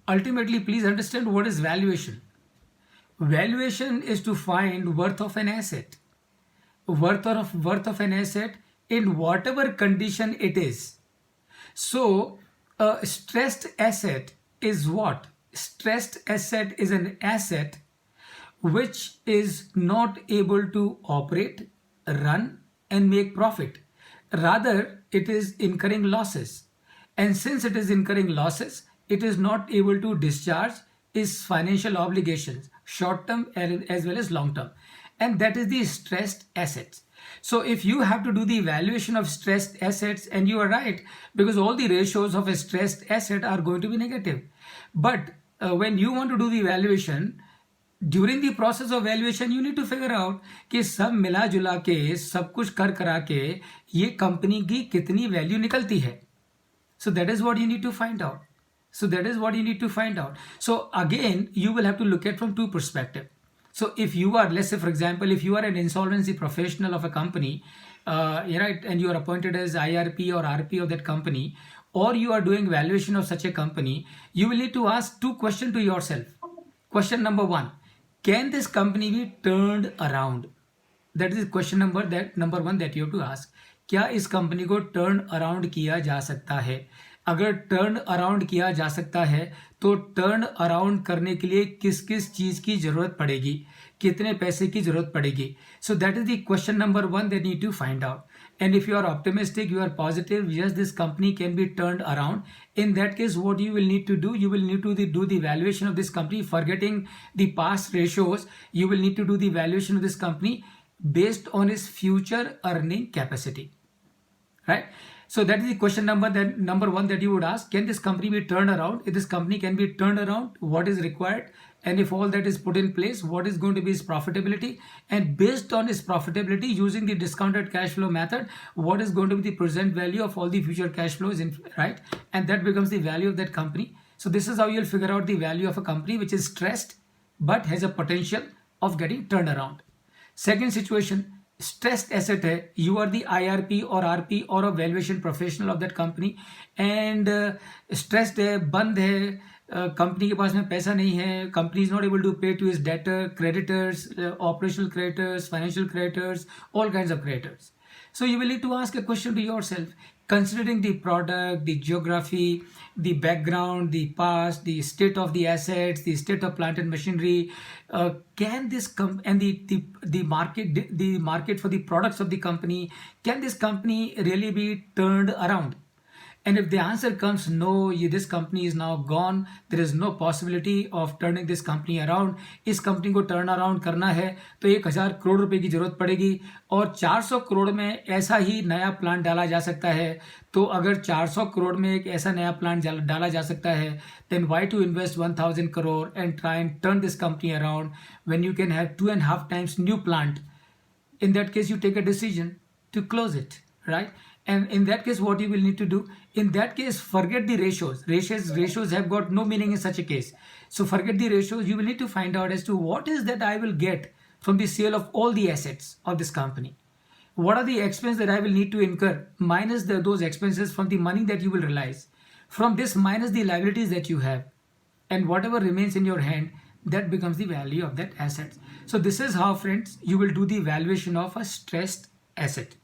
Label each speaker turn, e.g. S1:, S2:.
S1: ultimately, please understand what is valuation. Valuation is to find worth of an asset, worth of an asset in whatever condition it is. So, a stressed asset is what? Stressed asset is an asset which is not able to operate, run, and make profit. Rather, it is incurring losses. And since it is incurring losses, it is not able to discharge its financial obligations, short term as well as long term. And that is the stressed assets. So if you have to do the evaluation of stressed assets, and you are right, because all the ratios of a stressed asset are going to be negative. But when you want to do the evaluation, during the process of valuation you need to figure out कि सब मिला जुला के सब कुछ कर करा के ये कंपनी की कितनी वैल्यू निकलती है. So that is what you need to find out. So again, you will have to look at from two perspectives. So if you are, let's say for example, if you are an insolvency professional of a company, right, and you are appointed as IRP or RP of that company, or you are doing valuation of such a company, you will need to ask two questions to yourself. Question number one, can this company be turned around? That is question number one that you have to ask. क्या इस company को turn around किया जा सकता है? अगर turn around किया जा सकता है तो टर्न अराउंड करने के लिए किस किस चीज़ की ज़रूरत पड़ेगी, कितने पैसे की ज़रूरत पड़ेगी. So that is the question number one that need to find out. And if you are optimistic, you are positive, yes, this company can be turned around. In that case, what you will need to do, you will need to do the valuation of this company, forgetting the past ratios. You will need to do the valuation of this company based on its future earning capacity, right? So that is the question number one that you would ask. Can this company be turned around? If this company can be turned around, what is required? And if all that is put in place, what is going to be its profitability? And based on its profitability, using the discounted cash flow method, what is going to be the present value of all the future cash flows, right? And that becomes the value of that company. So this is how you'll figure out the value of a company which is stressed but has a potential of getting turned around. Second situation, stressed asset है, you are the IRP or RP or a valuation professional of that company, and stressed है, बंद है, company के पास में पैसा नहीं है, company is not able to pay to its debtor, creditors, operational creditors, financial creditors, all kinds of creditors. So you will need to ask a question to yourself, considering the product, the geography, the background, the past, the state of the assets, the state of plant and machinery, can this and the market for the products of the company, can this company really be turned around? And if the answer comes no, this company is now gone, there is no possibility of turning this company around, इस company को turn around करना है तो 1000 करोड़ रुपए की जरूरत पड़ेगी और 400 करोड़ में ऐसा ही नया प्लांट डाला जा सकता है. तो अगर 400 करोड़ में एक ऐसा नया प्लांट डाला जा सकता है, then why to invest 1000 crore and try and turn this company around when you can have 2.5 times new plant? In that case, you take a decision to close it, right? And in that case, what you will need to do, in that case, forget the ratios. Ratios have got no meaning in such a case. So forget the ratios. You will need to find out as to what is that I will get from the sale of all the assets of this company. What are the expenses that I will need to incur, minus those expenses from the money that you will realize. From this, minus the liabilities that you have. And whatever remains in your hand, that becomes the value of that asset. So this is how, friends, you will do the valuation of a stressed asset.